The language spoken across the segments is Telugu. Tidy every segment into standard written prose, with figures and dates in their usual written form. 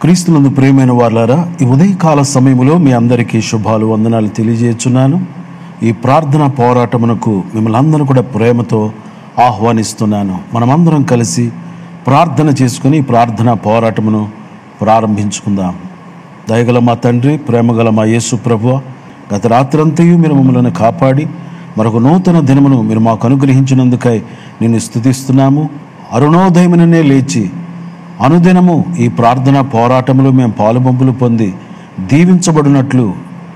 క్రీస్తునందు ప్రియమైన వారులారా, ఈ ఉదయకాల సమయంలో మీ అందరికీ శుభాలు వందనాలు తెలియజేస్తున్నాను. ఈ ప్రార్థన పోరాటమునకు మిమ్మల్ని అందరూ కూడా ప్రేమతో ఆహ్వానిస్తున్నాను. మనమందరం కలిసి ప్రార్థన చేసుకుని ఈ ప్రార్థన పోరాటమును ప్రారంభించుకుందాం. దయగల మా తండ్రి, ప్రేమగల మా యేసు ప్రభువా, గత రాత్రంతయు మీరు మమ్మల్ని కాపాడి మరొక నూతన దినమును మీరు మాకు అనుగ్రహించినందుకై నిన్ను స్తుతిస్తున్నాము. అరుణోదయముననే లేచి అనుదినము ఈ ప్రార్థన పోరాటంలో మేము పాలుబంపులు పొంది దీవించబడినట్లు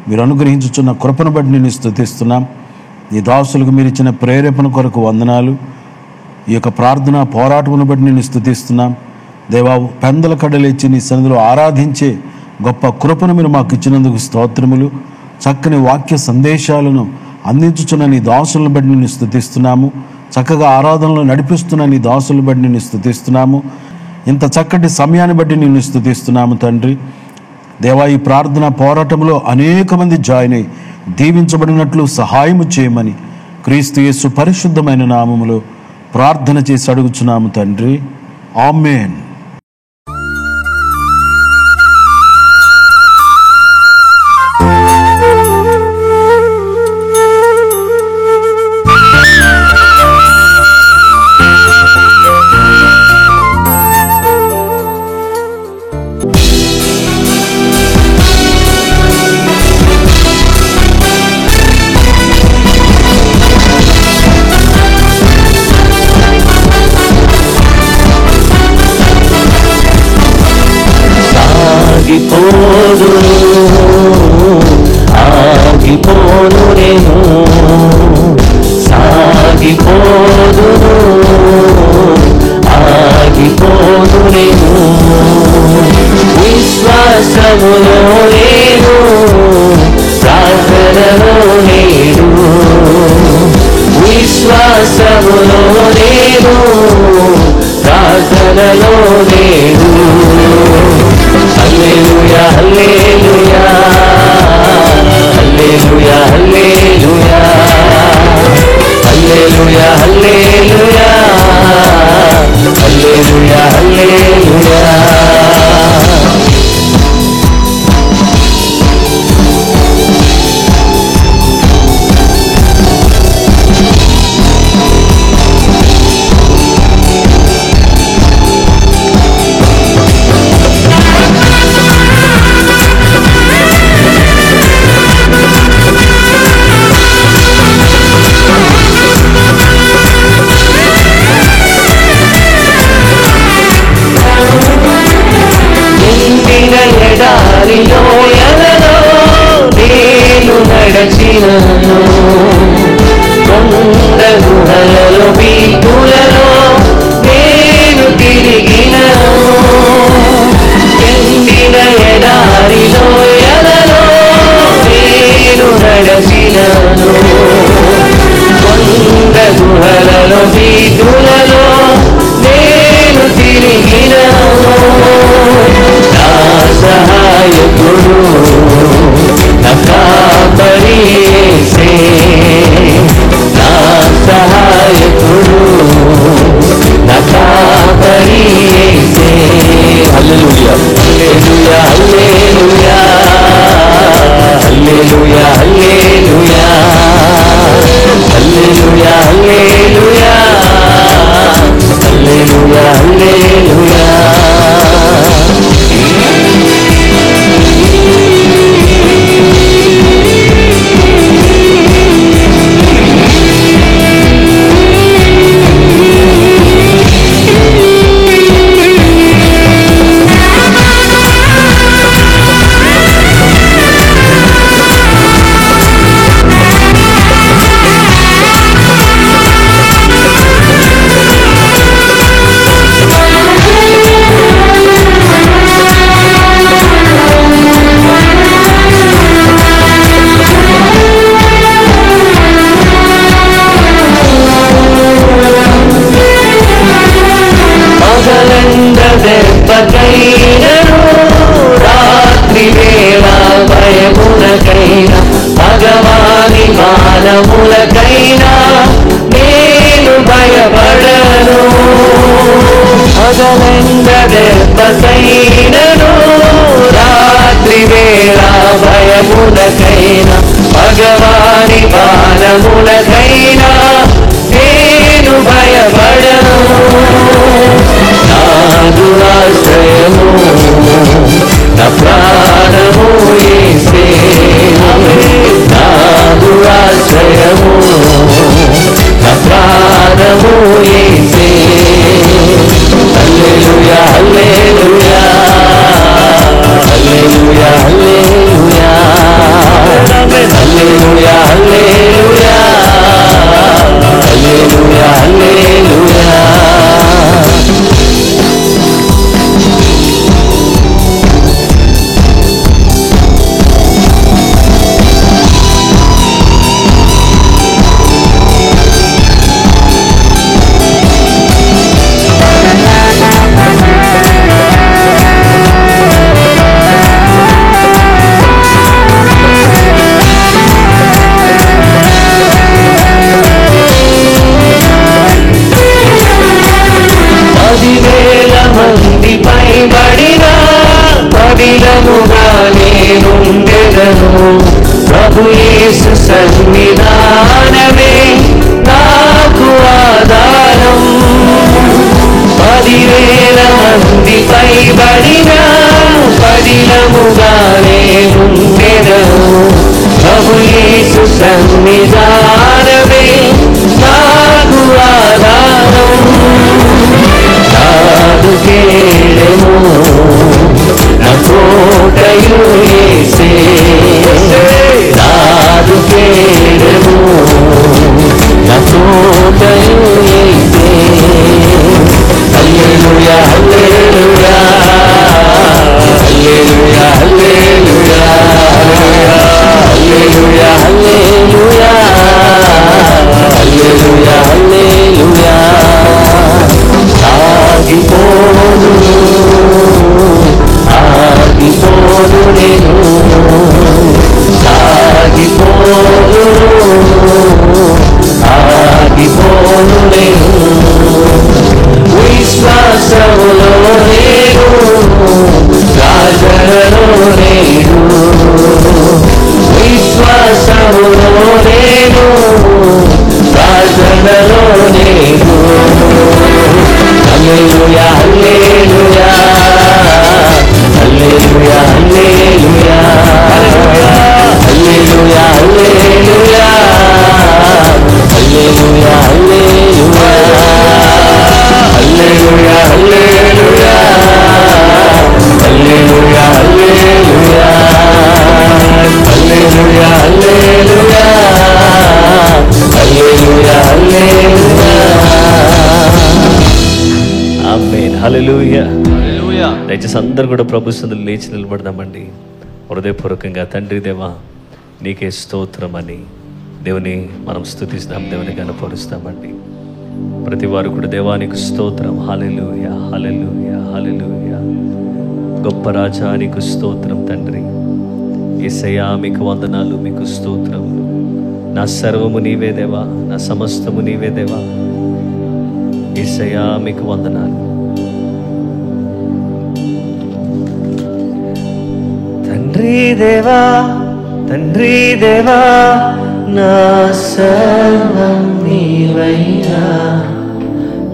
మీరు అనుగ్రహించుచున్న కృపను బట్టి నిన్ను స్తుతిస్తున్నాం. ఈ దాసులకు మీరు ఇచ్చిన ప్రేరేపణ కొరకు వందనాలు. ఈ యొక్క ప్రార్థన పోరాటమును బట్టి నిన్ను స్తుతిస్తున్నాం. దేవా, పెందల కడలేచి నీ సన్నిధిలో ఆరాధించే గొప్ప కృపను మీరు మాకు ఇచ్చినందుకు స్తోత్రములు. చక్కని వాక్య సందేశాలను అందించుచున్న నీ దాసులను బట్టి నిన్ను స్తుతిస్తున్నాము. చక్కగా ఆరాధనలు నడిపిస్తున్న నీ దాసులను బట్టి నిన్ను స్తుతిస్తున్నాము. ఇంత చక్కటి సమయాన్ని బట్టి నిన్ను స్తుతిస్తున్నాము తండ్రి. దేవా, ఈ ప్రార్థన పోరాటంలో అనేక మంది జాయిన్ అయి దీవించబడినట్లు సహాయము చేయమని క్రీస్తు యేసు పరిశుద్ధమైన నామములో ప్రార్థన చేసి అడుగుచున్నాము తండ్రి. ఆమేన్. ఆగిపోను నేను, సాగిపోదును, ఆగిపోను నేను. విశ్వాసములో నేను, ప్రార్థనలో నేను, విశ్వాసములో నేను, ప్రార్థనలో నేను. హల్లెలూయా హల్లెలూయా హల్లెలూయా హల్లెలూయా హల్లెలూయా హల్లెలూయా హల్లెలూయా హల్లెలూయా. లోయలలో నేను నడచినను, కొండ గుహలలో వీధులలో నేను తిరిగినను. ఎండిన ఎడారి లోయలలో నేను నడచినను, కొండ గుహలలో వీధులలో నేను తిరిగినను. సహాయకుడు నా కాపరి యేసే, నా సహాయకుడు నా కాపరి యేసే. హల్లెలూయా హల్లెలూయా హల్లెలూయా హల్లెలూయా హల్లెలూయా హల్లెలూయా హల్లెలూయా హల్లెలూయా హల్లెలూయా. దెబ్బకైనను, రాత్రి వేళ భయమునకైనా, భగవాని మానములకైనా నేను భయపడను. పగలంద దెబ్బకైనను, రాత్రి వేళ భయములకైనా భగవాని బాణములకైనా నేను భయపడను. నాదు ఆశ్రయము నా ప్రాణము యేసే, నాదు ఆశ్రయము నా ప్రాణము యేసే. హల్లెలూయా హల్లెలూయా హల్లెలూయా హల్లెలూయా హల్లెలూయా హల్లెలూయా హల్లెలూయా హల్లెలూయా. ప్రభు యేసు సన్నిధానమే నాకు ఆధారం. 10,000 మంది పైబడిన పదిలముగానే ఉండెదను. ప్రభు యేసు సన్నిధానమే నాకు ఆధారం. నాదు కేడము నా కోటయు యేసే, నాదు కేడము నా కోటయు యేసే. హల్లెలూయా హల్లెలూయా హల్లెలూయా హల్లెలూయా హల్లెలూయా హల్లెలూయా హల్లెలూయా హల్లెలూయా. ఆగిపోను ఆగిపోను నేను, ఆగిపోను ఆగిపోను నేను. విశ్వాసములో నేను రాజనలో నేను, విశ్వాసములో నేను రాజనలో నేను. హల్లెలూయా హల్లెలూయా హల్లెలూయా హల్లెలూయా హల్లెలూయా హల్లెలూయా హల్లెలూయా హల్లెలూయా హల్లెలూయా హల్లెలూయా హల్లెలూయా హల్లెలూయా హల్లెలూయా హల్లెలూయా హల్లెలూయా. ఆమేన్ హల్లెలూయా హల్లెలూయా. దయచేసి అందరూ కూడా ప్రభు సన్నిధిలో లేచి నిలబడదామండి. హృదయపూర్వకంగా తండ్రి దేవా నీకే స్తోత్రం అని దేవుని మనం స్తుతిస్తాం, దేవుని కనపరుస్తామండి. ప్రతి వారు కూడా దేవానికి స్తోత్రం. హల్లెలూయా హల్లెలూయా హల్లెలూయా. గొప్ప రాజా నీకు స్తోత్రం తండ్రి. యేసయ్యా మీకు వందనాలు, మీకు స్తోత్రములు. నా సర్వము నీవే దేవా, నా సమస్తము నీవే దేవా. యేసయ్యా మీకు వందనాలు. తండ్రి దేవా తండ్రి దేవా నా సర్వం నీవైనా,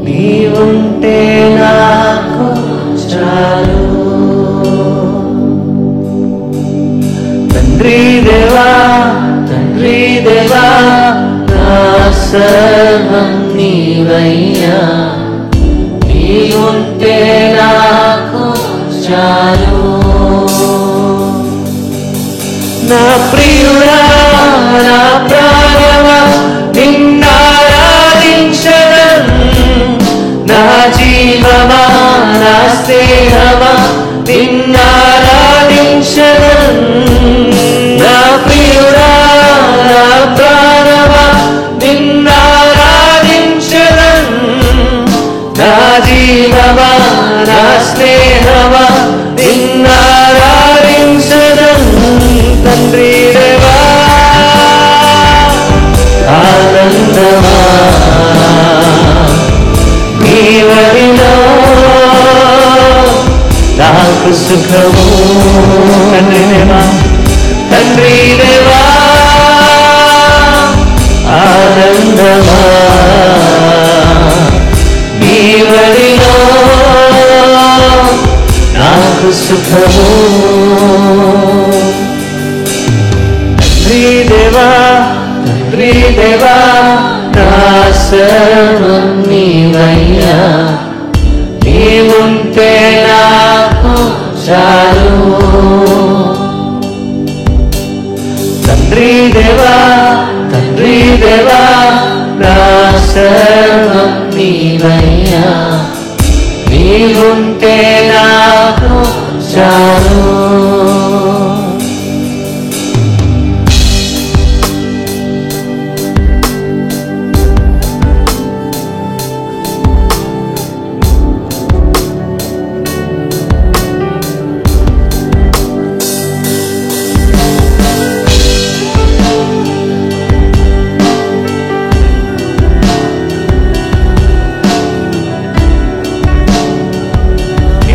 నీవుంటే నాకు చాలు. తండ్రి దేవా తండ్రి దేవా నా సర్వం నీవైనా, నీవుంటే నాకు చాలు. నా ప్రియుడా నా ప్రాణమా నిన్నారాధించదను, నా జీవమా నా స్నేహమా నిన్నారాధించదను. నా ప్రియుడా నా ప్రాణమా నిన్నారాధించదను, నా జీవమా నా స్నేహమా నిన్నారాధించదను. తండ్రి దేవా ఆనందమా నీవరిలో నాకు సుఖము. తండ్రి సుఖము. తండ్రి దేవా తండ్రి దేవా నా సర్వం నీవయ్యా, నీవుంటే నాకు చాలు. తండ్రి దేవా తండ్రి దేవా నా సర్వం నీవయ్యా, నీవుంటే నాకు చాలు.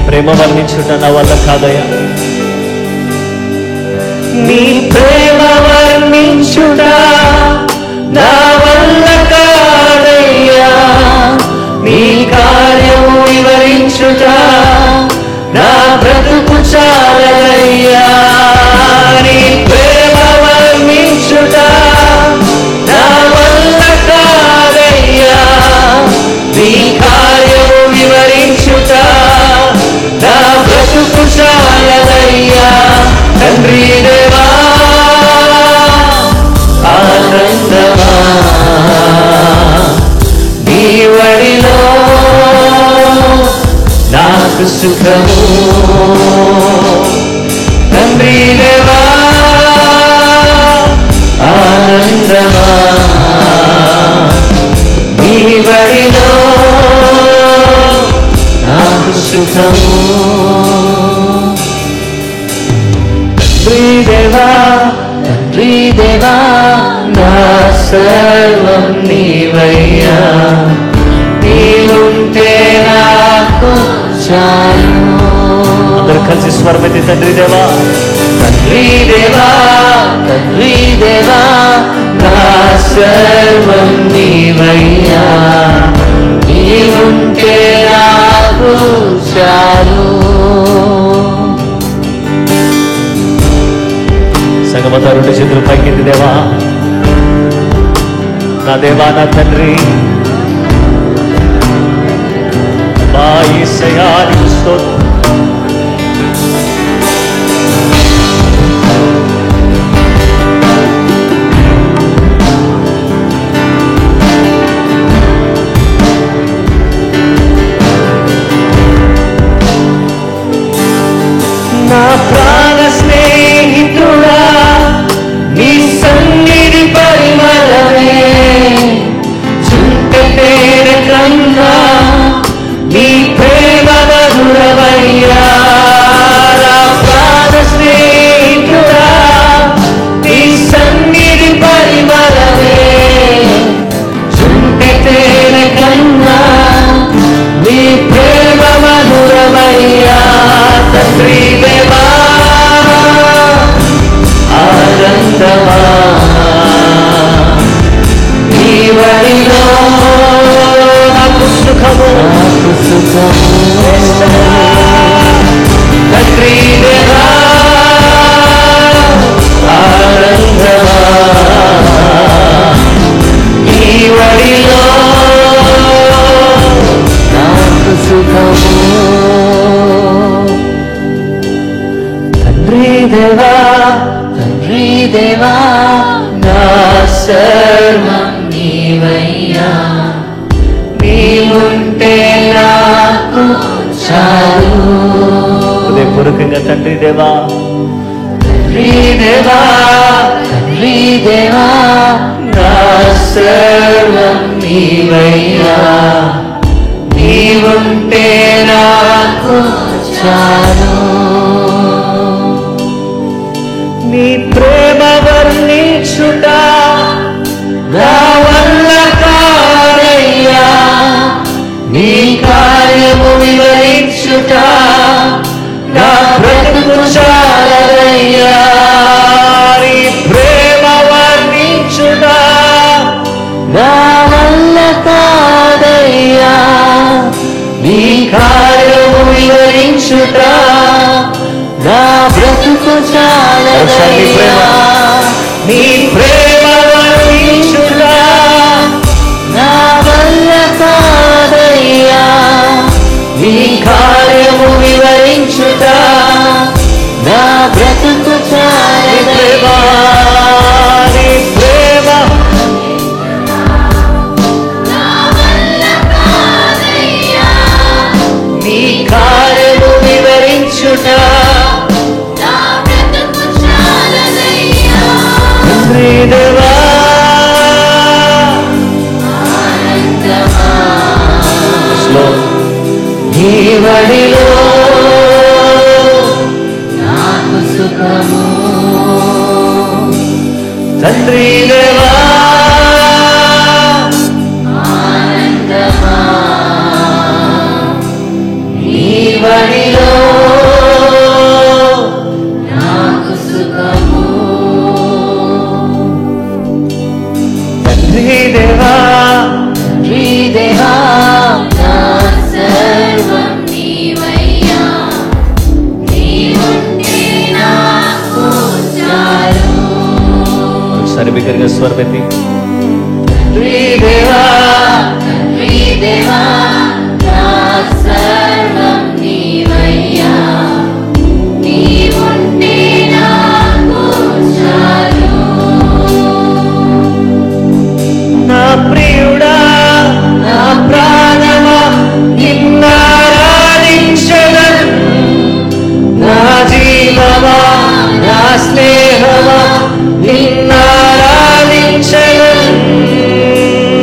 ప్రేమ వర్ణించుట నా వల్ల కాదయ్యా, నీ ప్రేమ వర్ణించుట నా వల్ల కాదయ్యా, నీ కార్యము వివరించుట నా బ్రతుకు చాలయ్యా. నీ ప్రేమ వర్ణించుట నా వల్ల కాదయ్యా, నీ కార్యము వివరించుట నా బ్రతుకు చాలయ్యా. తండ్రి దేవా ఆనందమా నీ వడిలో నాకు సుఖము. తండ్రి దేవా ఆనందమా నీ వడిలో నాకు సుఖము. తండ్రి దేవా తండ్రి దేవా నా సర్వం నీవయ్యా, నీవుంటే నాకు చాలు. అందరూ కలిసి స్వరమెత్తి తండ్రి దేవా తండ్రి దేవా తండ్రి దేవా నా సర్వం నీవయ్యా, నీవుంటే నాకు చాలు. సంగమంతా రెండు చేతులు పైకెత్తి దేవా నా దేవా నా తండ్రి మా యేసయ్యా నీకు స్తోత్రం. నా ప్రాణ స్నేహితుడా నీ సన్నిధి పరిమళమే, చుంటె తేనె కన్నా నీ ప్రేమ మధురమయ్యా. నా ప్రాణ స్నేహితుడా నీ సన్నిధి పరిమళమే, చుంటె తేనె కన్నా నీ ప్రేమ మధురమయ్యా. తండ్రి దేవా ఆనందమా నీ వడిలో నాకు సుఖము. తండ్రి దేవా ఆనందమా నీ వడిలో నాకు సుఖము. తండ్రి దేవా తండ్రి దేవా నా సర్వం నీవయ్యా, నీవుంటే నాకు చాలు. హృదయపూర్వకంగా తండ్రి దేవా తండ్రి దేవా తండ్రి దేవా నా సర్వం నీవయ్యా, నీవుంటే నాకు చాలు. నీ ప్రేమ వర్ణించుట నా వల్ల కాదయ్యా, నీ కార్యము వివరించుట నా బ్రతుకు చాలయ్యా. నీ ప్రేమ వర్ణించుట నా వల్ల కాదయ్యా, నీ కార్యము వివరించుట నీ ప్రేమ వర్ణించుట నా వల్ల కాదయ్యా, నీ కార్యము వివరించుట నా బ్రతుకు చాలదయ్యా. నీ ప్రేమ నీ కార్యము వివరించుట తండ్రి దేవా, నీ వడిలో నాకు సుఖము. తండ్రి దేవా, ఆనందమా నీ వడిలో నాకు సుఖము. తండ్రి దేవా, తండ్రి దేవా, నా సర్వం నీవయ్యా, నీవుంటే నాకు చాలు. ఒకసారి బిగ్గరగా స్వరమెత్తి. తండ్రి దేవా, తండ్రి దేవా, నా సర్వం నీవయ్యా, నీవుంటే నాకు చాలు. నా ప్రియుడా, నా ప్రాణమా నిన్నారాధించెదను. నా జీవమా, నా స్నేహమా నిన్నారాధించెదను.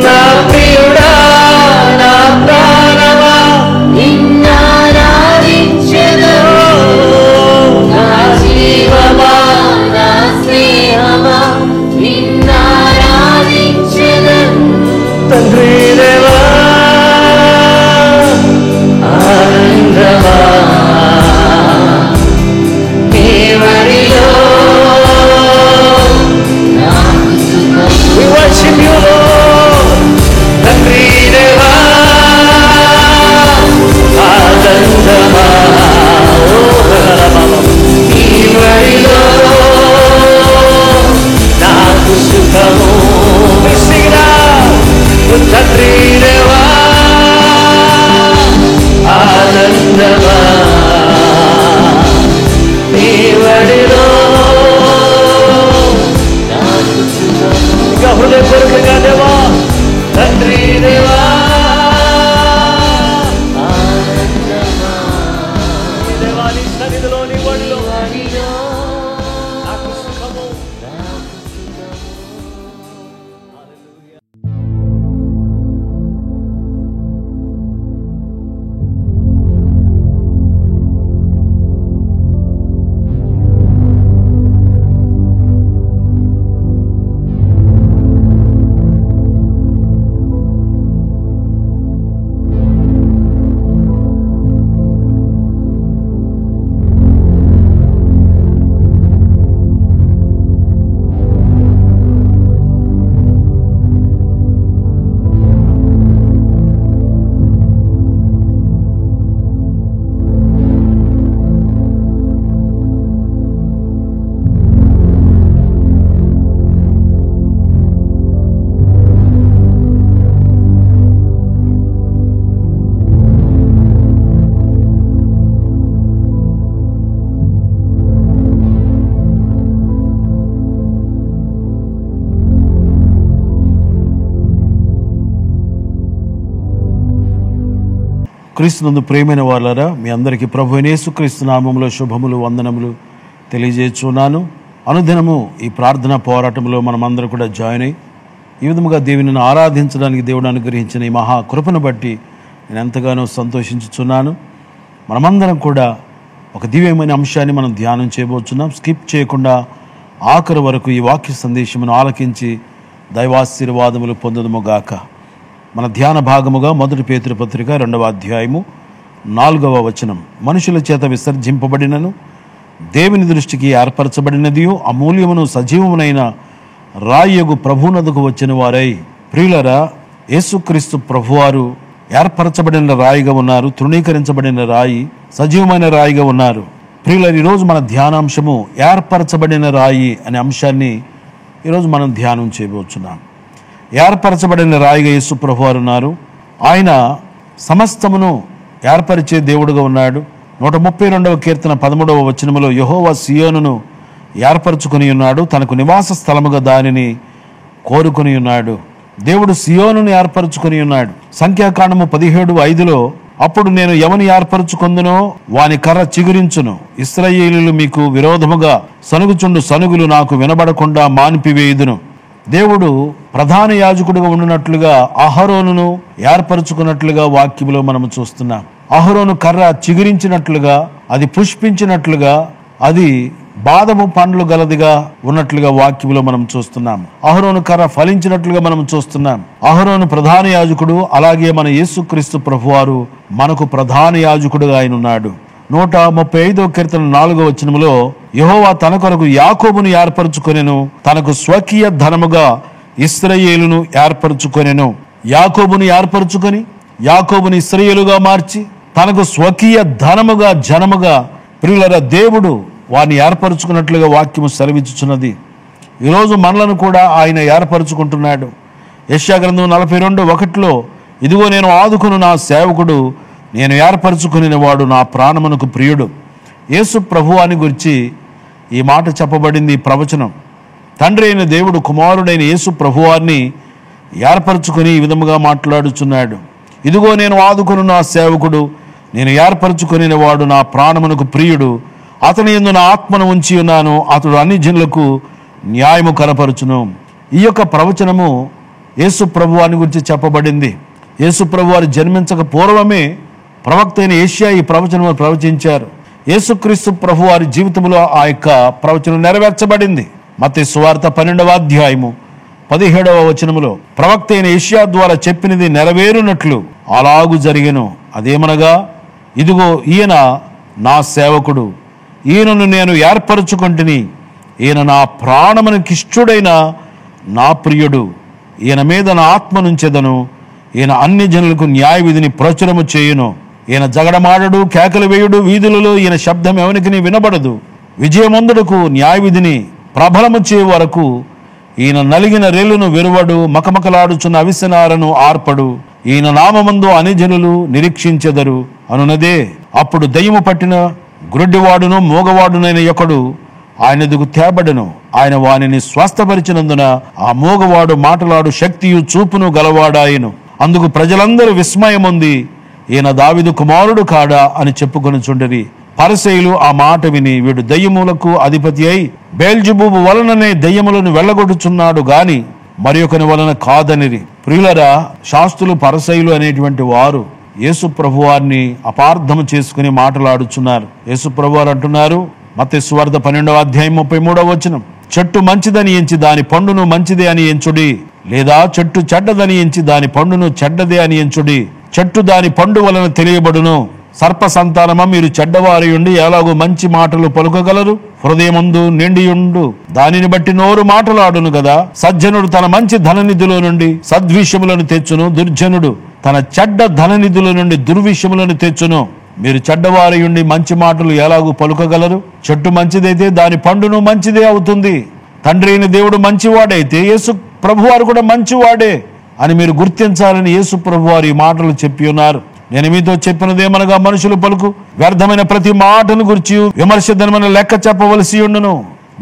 నా ప్రియుడా, నా ప్రాణమా నిన్నారాధించెదను. నా జీవమా, నా స్నేహమా నిన్నారాధించెదను. తండ్రి దేవా, ఆనందమా నీ వడిలో నాకు సుఖము. we worship you Lord. తండ్రి దేవా, ఆనందమా, ఓ హరమమ, నీ వడిలో నాకు సుఖము. మిస్సిరా, తండ్రి దేవా, ఆనందమా నీ వడిలో నాకు సుఖము. ఇంకా హృదయపూర్వకంగా దేవా, తండ్రి దేవా, ఆనందమా నీ దేవా, నీ సన్నిధిలో నీ వడిలో వడిలో నాకు సుఖము. నాకు సుఖము. క్రీస్తునందు ప్రియమైన వాళ్ళారా, మీ అందరికీ ప్రభు అయిన యేసుక్రీస్తు నామములో శుభములు వందనములు తెలియజేస్తున్నాను. అనుదినము ఈ ప్రార్థనా పోరాటంలో మనమందరం కూడా జాయిన్ అయ్యి ఈ విధముగా దేవుని ఆరాధించడానికి దేవుడు అనుగ్రహించిన ఈ మహా కృపను బట్టి నేను ఎంతగానో సంతోషించుచున్నాను. మనమందరం కూడా ఒక దివ్యమైన అంశాన్ని మనం ధ్యానం చేయబోతున్నాం. స్కిప్ చేయకుండా ఆఖరి వరకు ఈ వాక్య సందేశమును ఆలకించి దైవాశీర్వాదములు పొందుదుముగాక. మన ధ్యాన భాగముగా 1 పేతురు పత్రిక 2వ అధ్యాయము 4వ వచనం. మనుషుల చేత విసర్జింపబడినను దేవుని దృష్టికి ఏర్పరచబడినదియు అమూల్యమును సజీవమునైన రాయగు ప్రభువునకు వచ్చిన వారై, ప్రియులరా, యేసుక్రీస్తు ప్రభువారు ఏర్పరచబడిన రాయిగా ఉన్నారు, తృణీకరించబడిన రాయి, సజీవమైన రాయిగా ఉన్నారు. ప్రియులారా, ఈరోజు మన ధ్యానాంశము ఏర్పరచబడిన రాయి అనే అంశాన్ని ఈరోజు మనం ధ్యానం చేయబోతున్నాం. ఏర్పరచబడిన రాయిగా యేసు ప్రభువారు ఉన్నారు. ఆయన సమస్తమును ఏర్పరిచే దేవుడుగా ఉన్నాడు. 132వ కీర్తన 13వ వచనములో యెహోవా సియోనును ఏర్పరచుకుని ఉన్నాడు, తనకు నివాస స్థలముగా దానిని కోరుకుని ఉన్నాడు. దేవుడు సియోనును ఏర్పరచుకుని ఉన్నాడు. సంఖ్యాకాండము 17:5లో అప్పుడు నేను ఎవని ఏర్పరచుకొందునో వాని కర్ర చిగురించును, ఇశ్రాయేలీయులు మీకు విరోధముగా సనుగుచుండు సనుగులు నాకు వినబడకుండా మాన్పివేయుదును. దేవుడు ప్రధాన యాజకుడిగా ఉండినట్లుగా అహరోనును ఏర్పరచుకున్నట్లుగా వాక్యములో మనము చూస్తున్నాం. అహరోను కర్ర చిగురించినట్లుగా, అది పుష్పించినట్లుగా, అది బాదము పండ్లు గలదిగా ఉన్నట్లుగా వాక్యములో మనం చూస్తున్నాం. అహరోను కర్ర ఫలించినట్లుగా మనం చూస్తున్నాం. అహరోను ప్రధాన యాజకుడు, అలాగే మన యేసుక్రీస్తు ప్రభువారు మనకు ప్రధాన యాజకుడుగా ఆయన ఉన్నాడు. 135వ కీర్తన 4వ వచనములో యెహోవా తన కొరకు యాకోబును ఏర్పరచుకొనెను, తనకు స్వకీయ ధనముగా ఇశ్రాయేలును ఏర్పరచుకొనెను. యాకోబును ఏర్పరచుకొని యాకోబుని ఇశ్రాయేలుగా మార్చి తనకు స్వకీయ ధనముగా జనముగా ప్రియులారా దేవుడు వారిని ఏర్పరచుకున్నట్లుగా వాక్యము సెలవిచ్చుచున్నది. ఈరోజు మనలను కూడా ఆయన ఏర్పరచుకుంటున్నాడు. యెషయా గ్రంథం 42:1లో ఇదిగో నేను ఆదుకును నా సేవకుడు, నేను ఏర్పరచుకుని వాడు నా ప్రాణమునకు ప్రియుడు. యేసు ప్రభువాని గురించి ఈ మాట చెప్పబడింది. ఈ ప్రవచనం తండ్రి అయిన దేవుడు కుమారుడైన యేసు ప్రభువాన్ని ఏర్పరచుకుని ఈ విధముగా మాట్లాడుచున్నాడు. ఇదిగో నేను ఆదుకును నా సేవకుడు, నేను ఏర్పరచుకుని వాడు నా ప్రాణమునకు ప్రియుడు, అతని యందు నా ఆత్మను ఉంచి ఉన్నాను, అతడు అన్ని జనులకు న్యాయము కనపరచును. ఈ యొక్క ప్రవచనము యేసు ప్రభువాని గురించి చెప్పబడింది. యేసు ప్రభువారు జన్మించక పూర్వమే ప్రవక్త అయిన యెషయా ఈ ప్రవచనము ప్రవచించారు. యేసుక్రీస్తు ప్రభువారి జీవితంలో ఆ యొక్క ప్రవచనం నెరవేర్చబడింది. మత్తయి సువార్త 12వ అధ్యాయము 17వ వచనములో ప్రవక్త అయిన యెషయా ద్వారా చెప్పినది నెరవేరునట్లు అలాగు జరిగెను. అదేమనగా, ఇదిగో ఈయన నా సేవకుడు, ఈయనను నేను ఏర్పరచుకొంటిని, ఈయన నా ప్రాణమునకిష్టుడైన నా ప్రియుడు, ఈయన మీద నా ఆత్మనుంచెదను, ఈయన అన్ని జనులకు న్యాయ విధిని ప్రచురము చేయును. ఈయన జగడమాడడు, కేకలు వేయుడు, వీధులలో ఈయన శబ్దం ఎవనికి వినబడదు. విజయమందుడుకు న్యాయ విధిని ప్రబలము చేయు వరకు ఈయన నలిగిన రేలును విరువడు, మకమకలాడుచున్న అవిసెనారను ఆర్పడు. ఈయన నామమందు అన్ని జనులు నిరీక్షించెదరు అనునదే. అప్పుడు దయ్యము పట్టిన గుడ్డివాడును మూగవాడునైన ఒకడు ఆయన ఎదుగు తేబడెను. ఆయన వానిని స్వస్థపరిచినందున ఆ మూగవాడు మాటలాడు శక్తియు చూపును గలవాడాయను. అందుకు ప్రజలందరూ విస్మయముంది, ఈయన దావీదు కుమారుడు కాడా అని చెప్పుకొనుచుండిరి. పరిసయ్యులు ఆ మాట విని, వీడు దయ్యములకు అధిపతి అయి బెల్జెబూబు వలననే దయ్యములను వెళ్ళగొట్టుచున్నాడు గాని మరి ఒకని వలన కాదనిరి. ప్రియులరా, శాస్త్రులు పరిసయ్యులు అనేటువంటి వారు యేసు ప్రభువారిని అపార్థము చేసుకుని మాటలాడుచున్నారు. యేసు ప్రభువారు అంటున్నారు, మత్తయి సువార్త 12వ అధ్యాయం 33వ వచనం, చెట్టు మంచిదని ఎంచి దాని పండును మంచిదే అని ఎంచుడి, లేదా చెట్టు చెడ్డదని ఎంచి దాని పండును చెడ్డదే అని ఎంచుడి. చెట్టు దాని పండు వలన తెలియబడును. సర్ప సంతానమా, మీరు చెడ్డవారి ఉండి ఎలాగో మంచి మాటలు పలుకగలరు? హృదయమందు నిండియుండు దానిని బట్టి నోరు మాటలాడును కదా. సజ్జనుడు తన మంచి ధననిధిలో నుండి సద్విషయములను తెచ్చును, దుర్జనుడు తన చెడ్డ ధననిధుల నుండి దుర్విషయములను తెచ్చును. మీరు చెడ్డవారి ఉండి మంచి మాటలు ఎలాగూ పలుకగలరు? చెట్టు మంచిదైతే దాని పండును మంచిదే అవుతుంది. తండ్రి అయిన దేవుడు మంచివాడైతే యేసు ప్రభువారు కూడా మంచివాడే అని మీరు గుర్తించాలని యేసు ప్రభువారు ఈ మాటలు చెప్పి ఉన్నారు. నేను మీతో చెప్పినదేమనగా, మనుషులు పలుకు వ్యర్థమైన ప్రతి మాటను గురించి విమర్శిద్దనమైన లెక్క చెప్పవలసి ఉండును.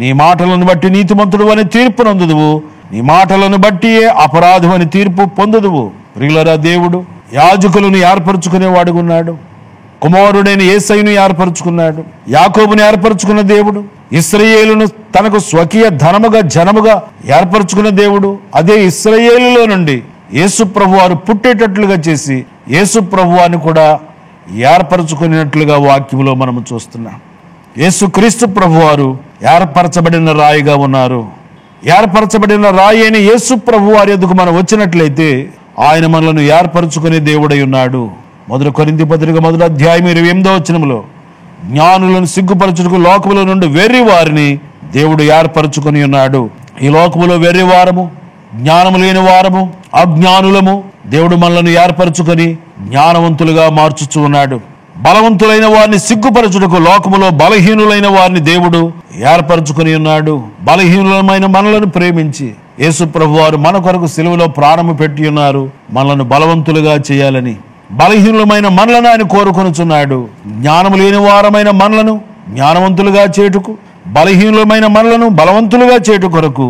నీ మాటలను బట్టి నీతిమంతుడు అని తీర్పు నొందుదువు, నీ మాటలను బట్టి అపరాధం అని తీర్పు పొందుదువు. ప్రియులారా, దేవుడు యాజకులను ఏర్పరచుకునేవాడుగా ఉన్నాడు. కుమారుడైన యేసయ్యను ఏర్పరచుకున్నాడు. యాకోబుని ఏర్పరచుకున్న దేవుడు ఇశ్రాయేలును తనకు స్వకీయ ధనముగా జనముగా ఏర్పరచుకున్న దేవుడు అదే ఇశ్రాయేలులో నుండి యేసు ప్రభువారు పుట్టేటట్లుగా చేసి యేసు ప్రభువాన్ని కూడా ఏర్పరచుకునేట్లుగా వాక్యములో మనము చూస్తున్నాం. యేసుక్రీస్తు ప్రభువారు ఏర్పరచబడిన రాయిగా ఉన్నారు. ఏర్పరచబడిన రాయి అయిన యేసు ప్రభువారి ఎదుగు మనం వచ్చినట్లయితే ఆయన మనలను ఏర్పరచుకునే దేవుడై ఉన్నాడు. 1 కొరింథీ పత్రిక 1వ అధ్యాయం 28వ వచనములో జ్ఞానులను సిగ్గుపరచుటకు లోకములో నుండి వెర్రి వారిని దేవుడు ఏర్పరచుకుని ఉన్నాడు. ఈ లోకములో వెర్రి వారము, జ్ఞానము లేని వారము, అజ్ఞానులము దేవుడు మనలను ఏర్పరచుకొని జ్ఞానవంతులుగా మార్చుచూ ఉన్నాడు. బలవంతులైన వారిని సిగ్గుపరచుటకు లోకములో బలహీనులైన వారిని దేవుడు ఏర్పరచుకుని ఉన్నాడు. బలహీనులమైన మనలను ప్రేమించి యేసు ప్రభు వారు మన కొరకు సిలువలో ప్రాణము పెట్టి ఉన్నారు, మనలను బలవంతులుగా చేయాలని. బలహీనులమైన మనలను ఆయన కోరుకొనుచున్నాడు. జ్ఞానము లేని వారమైన మనలను జ్ఞానవంతులుగా చేటుకు, బలహీనులమైన మనలను బలవంతులుగా చేటు కొరకు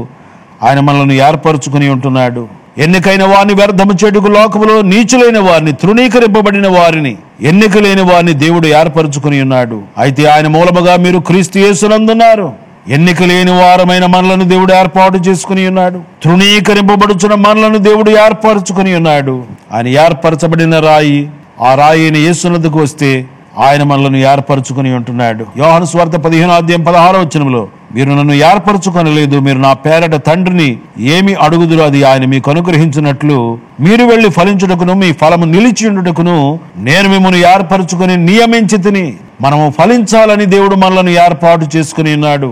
ఆయన మనలను ఏర్పరచుకుని ఉంటున్నాడు. ఎన్నికైన వారిని వ్యర్థము చేటుకు లోకములో నీచులైన వారిని, తృణీకరింపబడిన వారిని, ఎన్నిక లేని వారిని దేవుడు ఏర్పరచుకుని ఉన్నాడు. అయితే ఆయన మూలముగా మీరు క్రీస్తు యేసునందున్నారు. ఎన్నిక లేని వారమైన మనలను దేవుడు ఏర్పాటు చేసుకుని ఉన్నాడు. తృణీకరింపబడుచున్న మనలను దేవుడు ఏర్పరచుకుని ఉన్నాడు. ఆయన ఏర్పరచబడిన రాయి, ఆ రాయి అయిన యేసునందుకు వస్తే ఆయన మనలను ఏర్పరచుకుని ఉంటున్నాడు. యోహాను సువార్త 15:16 మీరు నన్ను ఏర్పరచుకొనలేదు, మీరు నా పేరట తండ్రిని ఏమి అడుగుదురో అది ఆయన మీకు అనుగ్రహించినట్లు మీరు వెళ్లి ఫలించుటకును మీ ఫలము నిలిచి ఉండుటకును నేను మిమ్మల్ని ఏర్పరచుకుని నియమించి తిని. మనము ఫలించాలని దేవుడు మనలను ఏర్పాటు చేసుకుని ఉన్నాడు.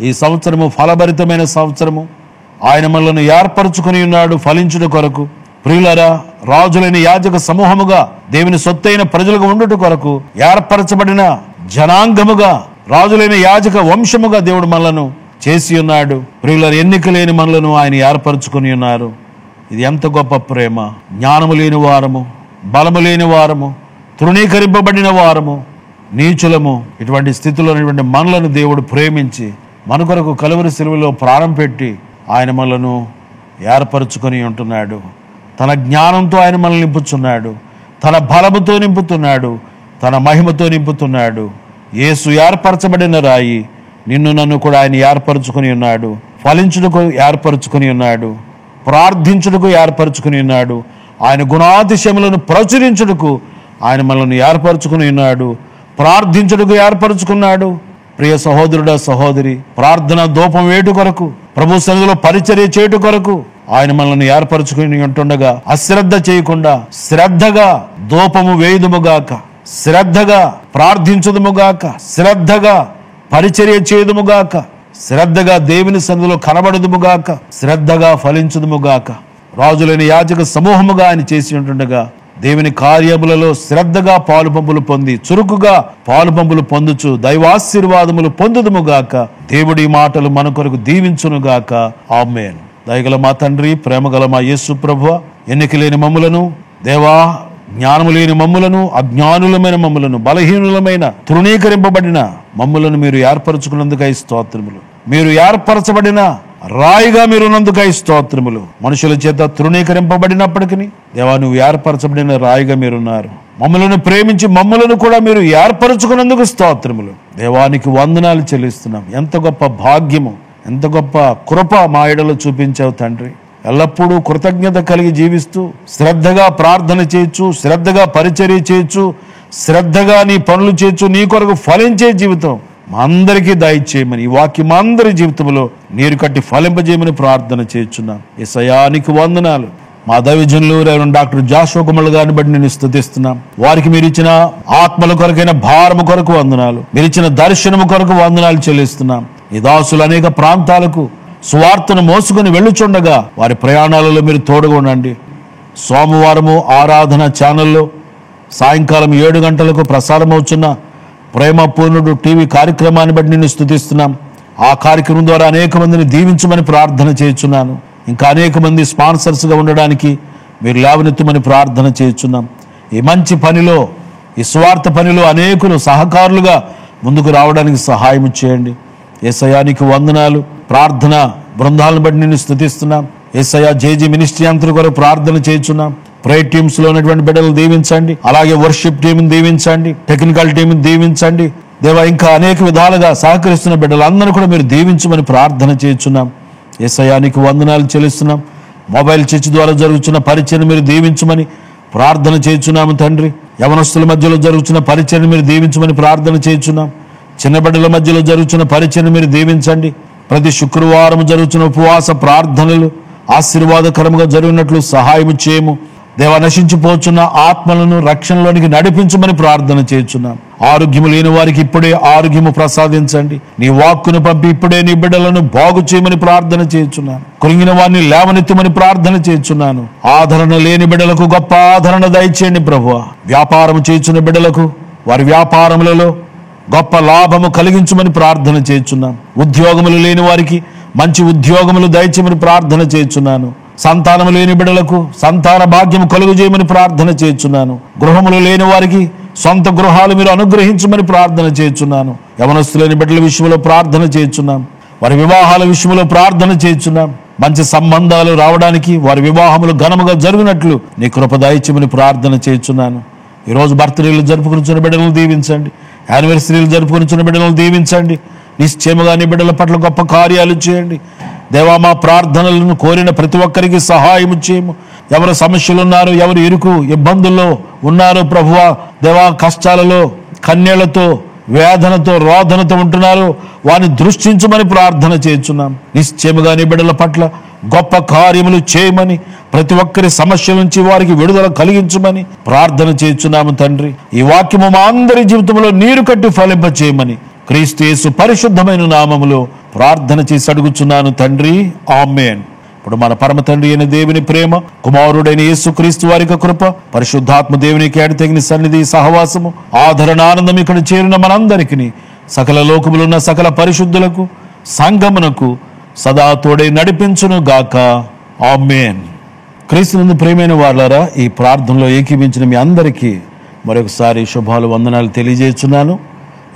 ఈ సంవత్సరము ఫలభరితమైన సంవత్సరము. ఆయన మనలను ఏర్పరచుకుని ఉన్నాడు ఫలించుట కొరకు. ప్రియులారా, రాజులైన యాజక సమూహముగా దేవుని సొత్తైన ప్రజలుగా ఉండుట కొరకు ఏర్పరచబడిన జనాంగముగా, రాజులైన యాజక వంశముగా దేవుడు మనలను చేసి ఉన్నాడు. ప్రియులారా, ఎన్నిక లేని మనలను ఆయన ఏర్పరచుకుని ఉన్నారు. ఇది ఎంత గొప్ప ప్రేమ! జ్ఞానము లేని వారము, బలము లేని వారము, తృణీకరింపబడిన వారము, నీచులము, ఇటువంటి స్థితిలో ఉన్నటువంటి మనలను దేవుడు ప్రేమించి మన కొరకు కలువరి సిలువలో ప్రాణం పెట్టి ఆయన మనలను ఏర్పరచుకొని ఉంటున్నాడు. తన జ్ఞానంతో ఆయన మనల్ని నింపుతున్నాడు, తన బలముతో నింపుతున్నాడు, తన మహిమతో నింపుతున్నాడు. యేసు ఏర్పరచబడిన రాయి, నిన్ను నన్ను కూడా ఆయన ఏర్పరచుకుని ఉన్నాడు. ఫలించుటకు ఏర్పరచుకుని ఉన్నాడు, ప్రార్థించుటకు ఏర్పరచుకుని ఉన్నాడు, ఆయన గుణాతిశయములను ప్రచురించుటకు ఆయన మనల్ని ఏర్పరచుకుని ఉన్నాడు, ప్రార్థించుటకు ఏర్పరచుకున్నాడు. ప్రియ సహోదరుడా, సహోదరి, ప్రార్థన ధూపం వేటు కొరకు, ప్రభు సన్నిధిలో పరిచర్య చేటు కొరకు ఆయన మనల్ని ఏర్పరచుకుని ఉంటుండగా అశ్రద్ధ చేయకుండా శ్రద్ధగా ధూపము వేయుదుముగాక, శ్రద్ధగా ప్రార్థించుదుముగాక, శ్రద్ధగా పరిచర్య చేయుదుముగాక, శ్రద్ధగా దేవుని సన్నిధిలో కనబడుదుముగాక, శ్రద్ధగా ఫలించుదుముగాక. రాజులైన యాజక సమూహముగా ఆయన చేసి ఉంటుండగా దేవుని కార్యములలో శ్రద్ధగా పాలుపంపులు పొంది చురుకుగా పాలుపంపులు పొందుచు దైవాశీర్వాదములు పొందుదుముగాక. దేవుడి మాటలు మన కొరకు దీవించునుగాక. ఆమేన్. దయగల మా తండ్రి, ప్రేమగల మా యేసు ప్రభువా, ఎన్నిక లేని మమ్ములను, దేవా, జ్ఞానము లేని మమ్ములను, అజ్ఞానులమైన మమ్ములను, బలహీనులమైన తృణీకరింపబడిన మమ్ములను మీరు ఏర్పరచుకున్నందుకై స్తోత్రములు. మీరు ఏర్పరచబడిన రాయిగా మీరున్నందుకై స్తోత్రములు. మనుషుల చేత తృణీకరింపబడినప్పటికీ దేవా, నువ్వు ఏర్పరచబడిన రాయిగా మీరున్నారు. మమ్మలను ప్రేమించి మమ్మలను కూడా మీరు ఏర్పరచుకున్నందుకు స్తోత్రములు. దేవానికి వందనాలు చెల్లిస్తున్నాం. ఎంత గొప్ప భాగ్యము, ఎంత గొప్ప కృప మా ఎడలో చూపించావు తండ్రి. ఎల్లప్పుడూ కృతజ్ఞత కలిగి జీవిస్తూ శ్రద్ధగా ప్రార్థన చేయొచ్చు, శ్రద్ధగా పరిచర్య చేయొచ్చు, శ్రద్ధగా నీ పనులు చేయొచ్చు, నీ కొరకు ఫలించే జీవితం మా అందరికీ దయచేయమని, ఈ వాక్యం మా అందరి జీవితంలో నీరు కట్టి ఫలింపజేయమని ప్రార్థన చేస్తున్నాం. యేసయ్యా నీకు వందనాలు. మా దైవజనులు రెవరెండ్ డాక్టర్ జాషువా కుమార్ గారిని బట్టి నేను స్తుతిస్తున్నాం. వారికి మీరు ఇచ్చిన ఆత్మల కొరకైన భారము కొరకు వందనాలు, మీరు ఇచ్చిన దర్శనము కొరకు వందనాలు చెల్లిస్తున్నాం. ఈ దాసులు అనేక ప్రాంతాలకు సువార్తను మోసుకొని వెళ్ళుచుండగా వారి ప్రయాణాలలో మీరు తోడుగా ఉండండి. సోమవారము ఆరాధన ఛానల్లో సాయంకాలం 7 గంటలకు ప్రసారం అవుతున్న ప్రేమ పూర్ణుడు టీవీ కార్యక్రమాన్ని బట్టి నేను స్తుతిస్తున్నాం. ఆ కార్యక్రమం ద్వారా అనేక మందిని దీవించమని ప్రార్థన చేయుచున్నాను. ఇంకా అనేక మంది స్పాన్సర్స్గా ఉండడానికి మీరు లేవనెత్తమని ప్రార్థన చేయుచున్నాం. ఈ మంచి పనిలో, ఈ స్వార్థ పనిలో అనేకులు సహకారులుగా ముందుకు రావడానికి సహాయం చేయండి. యేసయ్యా నీకు వందనాలు. ప్రార్థన బృందాలను బట్టి నేను స్తుతిస్తున్నాం. యేసయ్యా జేజీ మినిస్ట్రీ అంతటి కొరకు ప్రార్థన చేయుచున్నాం. ప్రేయర్ టీమ్స్ లో ఉన్నటువంటి బిడ్డలు దీవించండి, అలాగే వర్షిప్ టీంని దీవించండి, టెక్నికల్ టీంని దీవించండి. దేవా, ఇంకా అనేక విధాలుగా సహకరిస్తున్న బిడ్డలందరూ కూడా మీరు దీవించమని ప్రార్థన చేయుచున్నాం. యేసయ్యా నీకు వందనాలు చెల్లిస్తున్నాం. మొబైల్ చర్చ్ ద్వారా జరుగుతున్న పరిచయం మీరు దీవించమని ప్రార్థన చేయుచున్నాము తండ్రి. యవనస్తుల మధ్యలో జరుగుతున్న పరిచయం మీరు దీవించమని ప్రార్థన చేయుచున్నాం. చిన్న బిడ్డల మధ్యలో జరుగుతున్న పరిచయం మీరు దీవించండి. ప్రతి శుక్రవారం జరుగుతున్న ఉపవాస ప్రార్థనలు ఆశీర్వాదకరంగా జరిగినట్లు సహాయం చేయము. దేవ, నశించిపోతున్న ఆత్మలను రక్షణలోనికి నడిపించమని ప్రార్థన చేయుచున్నాం. ఆరోగ్యము లేని వారికి ఇప్పుడే ఆరోగ్యము ప్రసాదించండి. నీ వాక్కును పంపి ఇప్పుడే నీ బిడ్డలను బాగు చేయమని ప్రార్థన చేయుచున్నాను. కృంగిన వారిని లేవనెత్తమని ప్రార్థన చేయుచున్నాను. ఆదరణ లేని బిడ్డలకు గొప్ప ఆదరణ దయచేయండి ప్రభువా. వ్యాపారం చేయుచున్న బిడ్డలకు వారి వ్యాపారములలో గొప్ప లాభము కలిగించమని ప్రార్థన చేయుచున్నాం. ఉద్యోగములు లేని వారికి మంచి ఉద్యోగములు దయచేయమని ప్రార్థన చేయుచున్నాను. సంతానము లేని బిడ్డలకు సంతాన భాగ్యము కలుగు చేయమని ప్రార్థన చేయుచున్నాను. గృహములు లేని వారికి సొంత గృహాలు మీరు అనుగ్రహించమని ప్రార్థన చేయుచున్నాను. యవనస్తులేని బిడ్డల విషయంలో ప్రార్థన చేయుచున్నాం. వారి వివాహాల విషయంలో ప్రార్థన చేయుచున్నాం. మంచి సంబంధాలు రావడానికి వారి వివాహములు ఘనముగా జరిగినట్లు నీ కృప దయచేయమని ప్రార్థన చేయుచున్నాను. ఈరోజు బర్త్డేలు జరుపుకుని బిడ్డలను దీవించండి. యానివర్సరీలు జరుపుకుని బిడ్డలను దీవించండి. నిశ్చయముగా నీ బిడ్డల పట్ల గొప్ప కార్యాలు చేయండి. దేవా, మా ప్రార్థనలను కోరిన ప్రతి ఒక్కరికి సహాయం చేయము. ఎవరు సమస్యలు ఉన్నారో, ఎవరు ఇరుకు ఇబ్బందుల్లో ఉన్నారో ప్రభువా, దేవా, కష్టాలలో కన్యలతో వేదనతో రోదనతో ఉంటున్నారు, వారిని దృష్టించమని ప్రార్థన చేస్తున్నాం. నిశ్చయముగా నీ బిడ్డల పట్ల గొప్ప కార్యములు చేయమని, ప్రతి ఒక్కరి సమస్యల నుంచి వారికి విడుదల కలిగించమని ప్రార్థన చేస్తున్నాము తండ్రి. ఈ వాక్యము మా అందరి జీవితంలో నీరు కట్టి ఫలింప చేయమని క్రీస్తు యేసు పరిశుద్ధమైన నామములో ప్రార్థన చేసి అడుగుచున్నాను తండ్రి, ఆమేన్. ఇప్పుడు మన పరమ తండ్రి అయిన దేవుని ప్రేమ, కుమారుడైన యేసు క్రీస్తు వారి కృప, పరిశుద్ధాత్మ దేవునికి ఎడతెగిన సన్నిధి సహవాసము, ఆదరణ, ఆనందం ఇక్కడ చేరిన మనందరికీ, సకల లోకములున్న సకల పరిశుద్ధులకు సంఘమునకు సదా తోడై నడిపించును గాక, ఆమేన్. క్రీస్తునందు ప్రియమైన వారులారా, ఈ ప్రార్థనలో ఏకీవించిన మీ అందరికీ మరొకసారి శుభాలు, వందనాలు తెలియజేస్తున్నాను.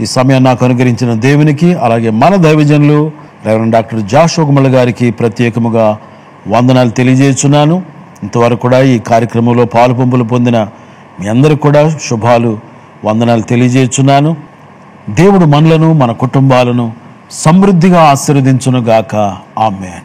ఈ సమయం నాకు అనుగ్రహించిన దేవునికి, అలాగే మన దైవజనులు రెవరెండ్ డాక్టర్ జాషువా గుమ్మళ్ళ గారికి ప్రత్యేకముగా వందనాలు తెలియజేస్తున్నాను. ఇంతవరకు కూడా ఈ కార్యక్రమంలో పాలుపంపులు పొందిన మీ అందరికి కూడా శుభాలు, వందనాలు తెలియజేస్తున్నాను. దేవుడు మనలను, మన కుటుంబాలను సమృద్ధిగా ఆశీర్వదించును గాక, ఆమేన్.